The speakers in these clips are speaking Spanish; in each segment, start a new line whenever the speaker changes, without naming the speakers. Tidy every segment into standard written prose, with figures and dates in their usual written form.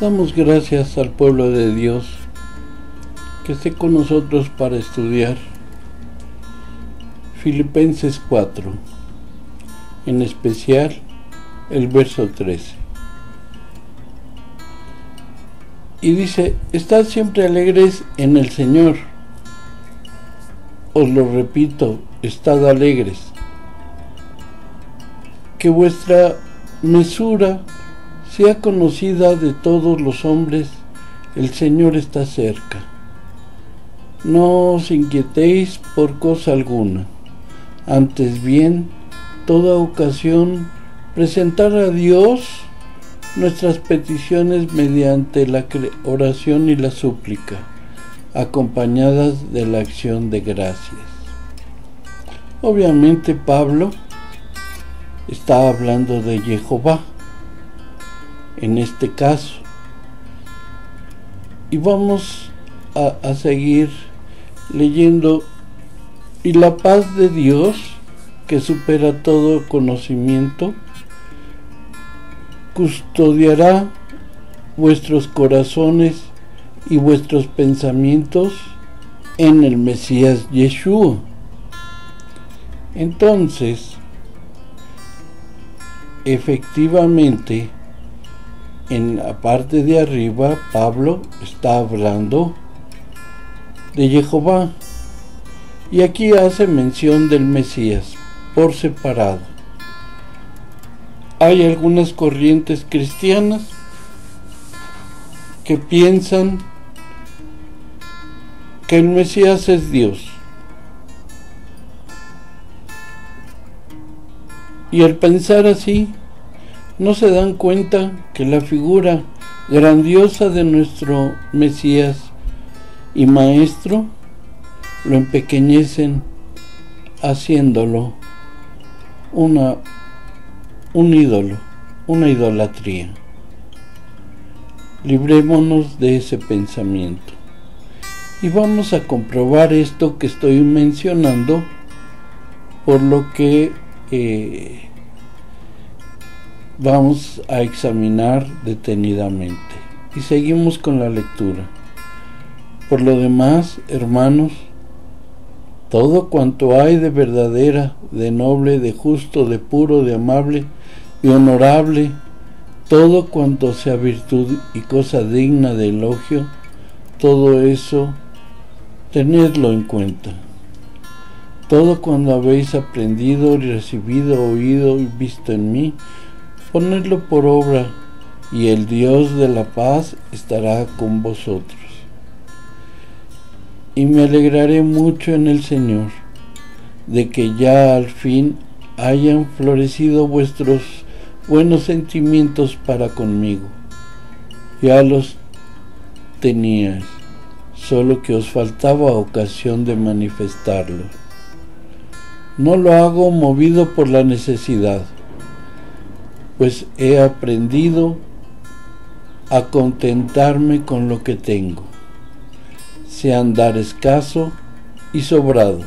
Damos gracias al pueblo de Dios que esté con nosotros para estudiar Filipenses 4, en especial el verso 13. Y dice: estad siempre alegres en el Señor. Os lo repito, estad alegres. Que vuestra mesura sea conocida de todos los hombres, el Señor está cerca. No os inquietéis por cosa alguna, antes bien, toda ocasión, presentar a Dios nuestras peticiones mediante la oración y la súplica, acompañadas de la acción de gracias. Obviamente Pablo está hablando de Jehová en este caso, y vamos a seguir leyendo. Y la paz de Dios, que supera todo conocimiento, custodiará vuestros corazones y vuestros pensamientos en el Mesías Yeshua. Entonces, efectivamente, en la parte de arriba, Pablo está hablando de Jehová, y aquí hace mención del Mesías por separado. Hay algunas corrientes cristianas que piensan que el Mesías es Dios, y al pensar así no se dan cuenta que la figura grandiosa de nuestro Mesías y Maestro lo empequeñecen, haciéndolo un ídolo, una idolatría. Librémonos de ese pensamiento y vamos a comprobar esto que estoy mencionando, por lo que vamos a examinar detenidamente. Y seguimos con la lectura. Por lo demás, hermanos, todo cuanto hay de verdadera, de noble, de justo, de puro, de amable, de honorable, todo cuanto sea virtud y cosa digna de elogio, todo eso tenedlo en cuenta. Todo cuando habéis aprendido y recibido, oído y visto en mí, ponedlo por obra, y el Dios de la paz estará con vosotros. Y me alegraré mucho en el Señor, de que ya al fin hayan florecido vuestros buenos sentimientos para conmigo. Ya los teníais, solo que os faltaba ocasión de manifestarlo. No lo hago movido por la necesidad, pues he aprendido a contentarme con lo que tengo, sea andar escaso y sobrado.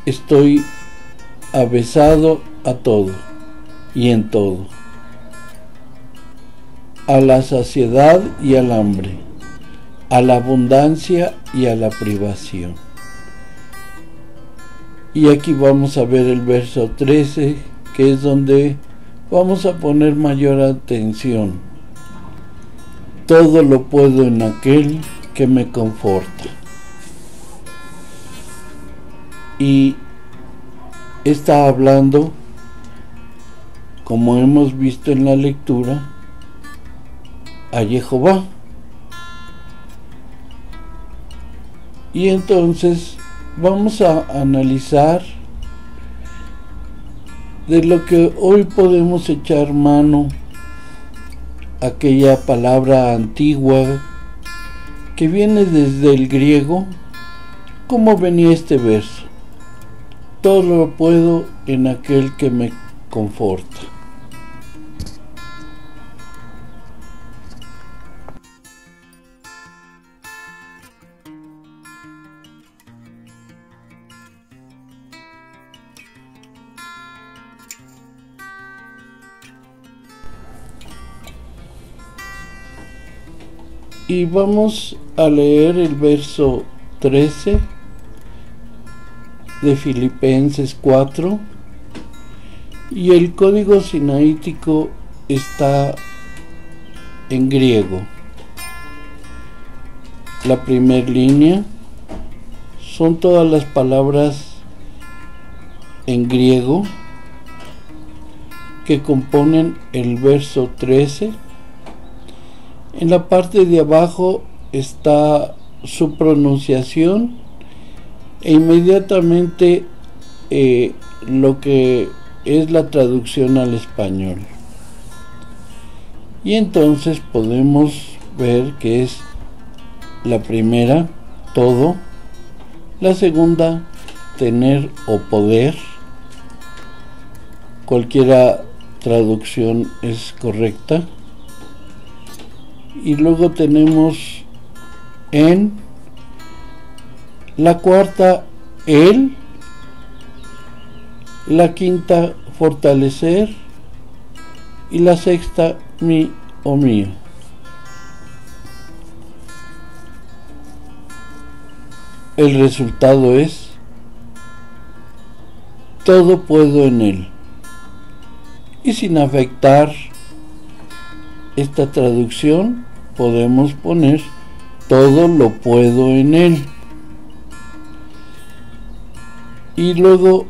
Estoy avesado a todo y en todo, a la saciedad y al hambre, a la abundancia y a la privación. Y aquí vamos a ver el verso 13, que es donde vamos a poner mayor atención. Todo lo puedo en aquel que me conforta. Y está hablando, como hemos visto en la lectura, a Jehová. Y entonces vamos a analizar de lo que hoy podemos echar mano, aquella palabra antigua que viene desde el griego. ¿Cómo venía este verso? Todo lo puedo en aquel que me conforta. Y vamos a leer el verso 13 de Filipenses 4, y el código sinaítico está en griego. La primera línea son todas las palabras en griego que componen el verso 13. En la parte de abajo está su pronunciación e inmediatamente lo que es la traducción al español. Y entonces podemos ver que es la primera, todo; la segunda, tener o poder. Cualquiera traducción es correcta. Y luego tenemos en; la cuarta, el; la quinta, fortalecer; y la sexta, mi o mío. El resultado es: todo puedo en él. Y sin afectar esta traducción, podemos poner: todo lo puedo en él. Y luego,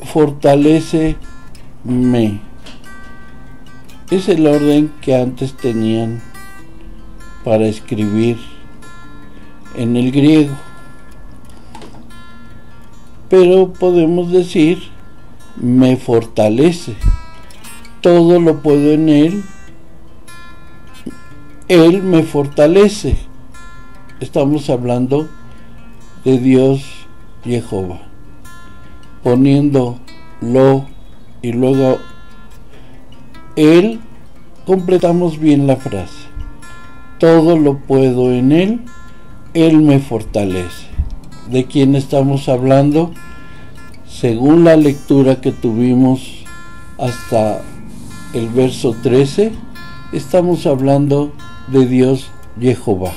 fortaléceme. Es el orden que antes tenían para escribir en el griego. Pero podemos decir: me fortalece. Todo lo puedo en él. Él me fortalece. Estamos hablando de Dios Jehová. Poniendo lo y luego él, completamos bien la frase. Todo lo puedo en él. Él me fortalece. ¿De quién estamos hablando? Según la lectura que tuvimos hasta el verso 13, estamos hablando de Dios Jehová.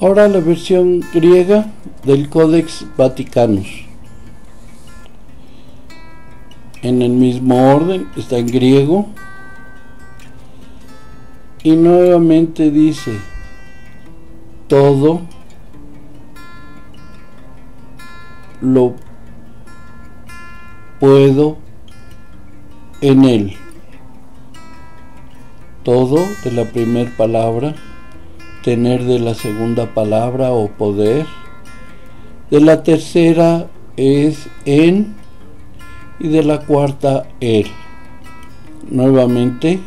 Ahora la versión griega del Codex Vaticanus. En el mismo orden, está en griego. Y nuevamente dice: todo lo puedo en él. Todo de la primera palabra, tener de la segunda palabra o poder, de la tercera es en, y de la cuarta él. Nuevamente,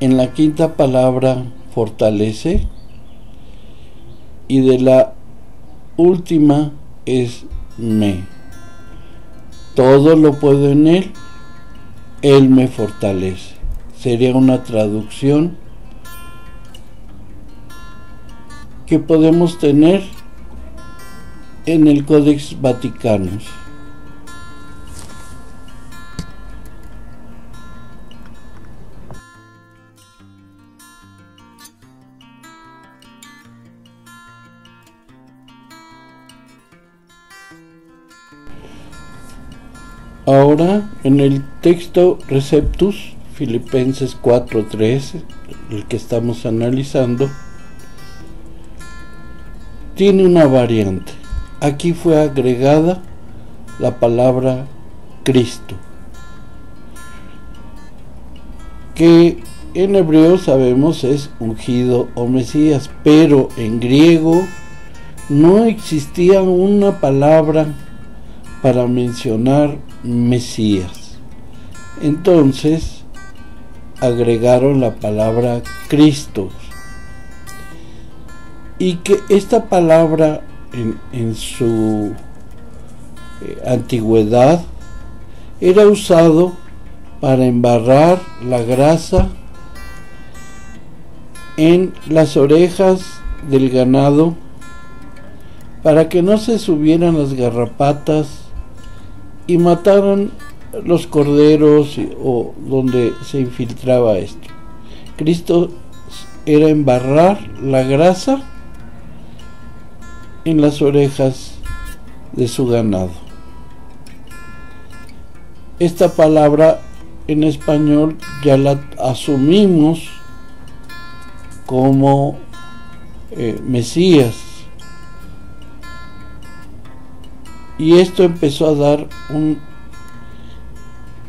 en la quinta palabra, fortalece, y de la última es me. Todo lo puedo en él, él me fortalece. Sería una traducción que podemos tener en el Codex Vaticanus. Ahora, en el texto Receptus, Filipenses 4:13, el que estamos analizando, tiene una variante. Aquí fue agregada la palabra Cristo, que en hebreo sabemos es ungido o Mesías, pero en griego no existía una palabra para mencionar Mesías. Entonces agregaron la palabra Cristo, y que esta palabra en su antigüedad era usado para embarrar la grasa en las orejas del ganado para que no se subieran las garrapatas y mataron los corderos o donde se infiltraba esto. Cristo era embarrar la grasa en las orejas de su ganado. Esta palabra en español ya la asumimos como Mesías, y esto empezó a dar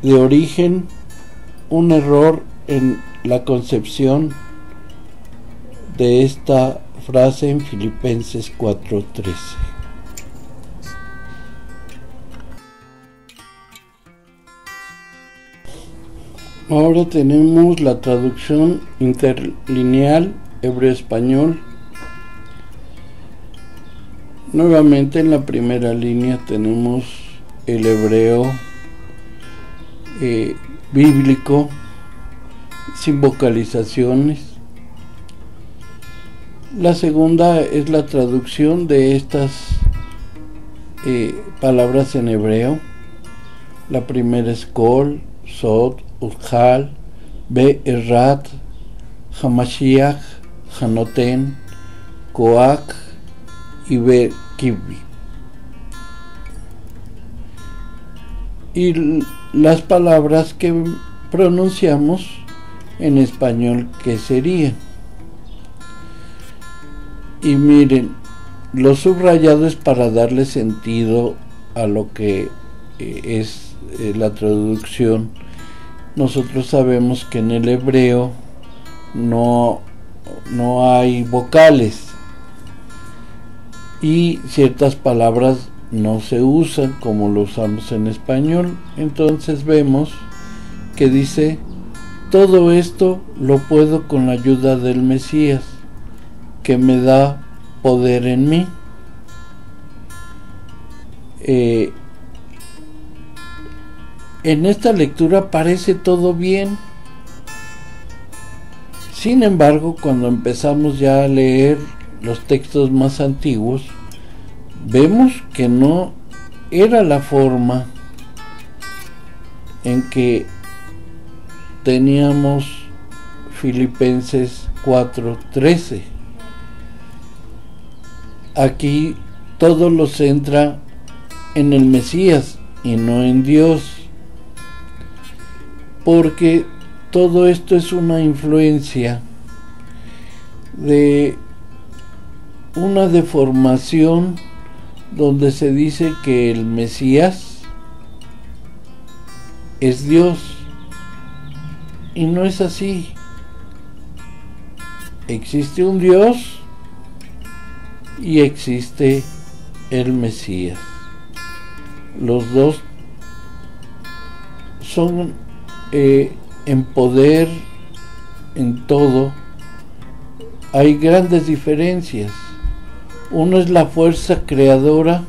de origen un error en la concepción de esta frase en Filipenses 4:13. Ahora tenemos la traducción interlineal hebreo-español. Nuevamente en la primera línea tenemos el hebreo bíblico sin vocalizaciones. La segunda es la traducción de estas palabras en hebreo. La primera es Kol, Sod, Ujal, Be'erat, Hamashiach, Hanoten, Koach y Be'kibi. Y las palabras que pronunciamos en español, ¿qué serían? Y miren, lo subrayado es para darle sentido a lo que es la traducción. Nosotros sabemos que en el hebreo no hay vocales y ciertas palabras no se usan como lo usamos en español. Entonces vemos que dice: todo esto lo puedo con la ayuda del Mesías, que me da poder en mí. En esta lectura parece todo bien. Sin embargo, cuando empezamos ya a leer los textos más antiguos, vemos que no era la forma en que teníamos Filipenses 4:13. Aquí todo lo centra en el Mesías y no en Dios, porque todo esto es una influencia de una deformación donde se dice que el Mesías es Dios, y no es así. Existe un Dios y existe el Mesías. Los dos son en poder, en todo. Hay grandes diferencias. Uno es la fuerza creadora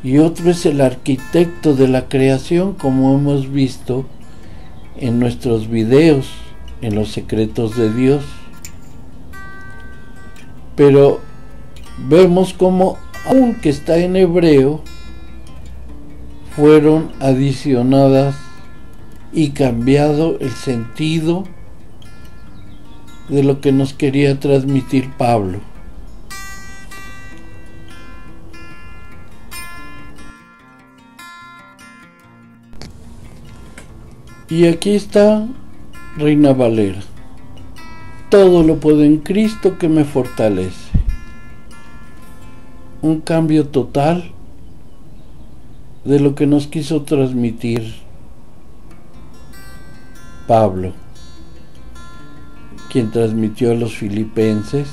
y otro es el arquitecto de la creación, como hemos visto en nuestros videos, en los secretos de Dios. Pero vemos como, aunque está en hebreo, fueron adicionadas y cambiado el sentido de lo que nos quería transmitir Pablo. Y aquí está Reina Valera: todo lo puedo en Cristo que me fortalece. Un cambio total de lo que nos quiso transmitir Pablo, quien transmitió a los filipenses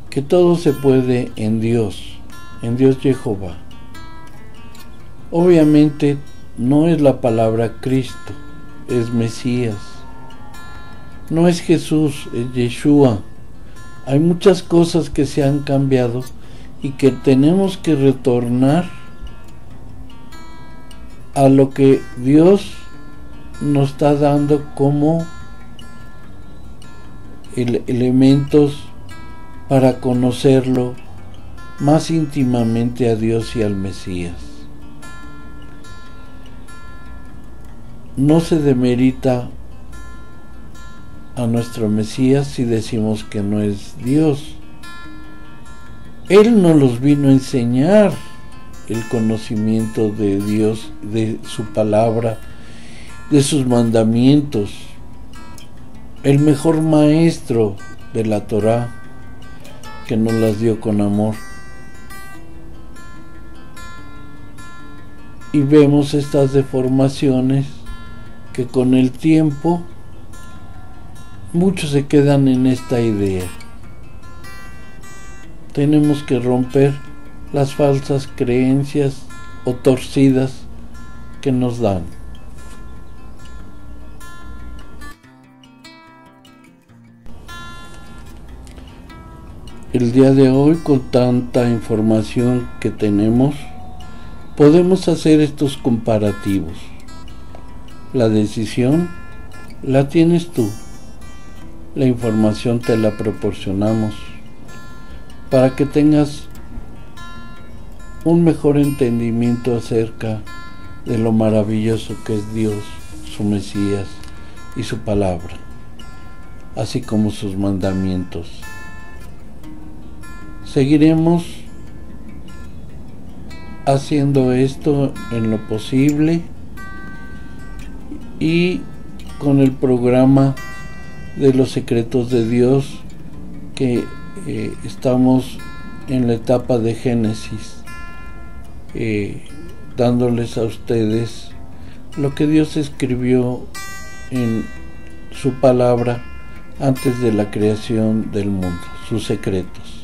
que todo se puede en Dios Jehová. Obviamente no es la palabra Cristo, es Mesías. No es Jesús, es Yeshua. Hay muchas cosas que se han cambiado y que tenemos que retornar a lo que Dios nos está dando como elementos para conocerlo más íntimamente a Dios y al Mesías. no se demerita a nuestro Mesías si decimos que no es Dios. Él nos los vino a enseñar el conocimiento de Dios, de su palabra, de sus mandamientos. El mejor maestro de la Torá, que nos las dio con amor. Y vemos estas deformaciones que con el tiempo muchos se quedan en esta idea. Tenemos que romper las falsas creencias o torcidas que nos dan. El día de hoy, con tanta información que tenemos, podemos hacer estos comparativos. La decisión la tienes tú. La información te la proporcionamos para que tengas un mejor entendimiento acerca de lo maravilloso que es Dios, su Mesías y su palabra, así como sus mandamientos. Seguiremos haciendo esto en lo posible y con el programa de los secretos de Dios, que estamos en la etapa de Génesis, dándoles a ustedes lo que Dios escribió en su palabra antes de la creación del mundo, sus secretos.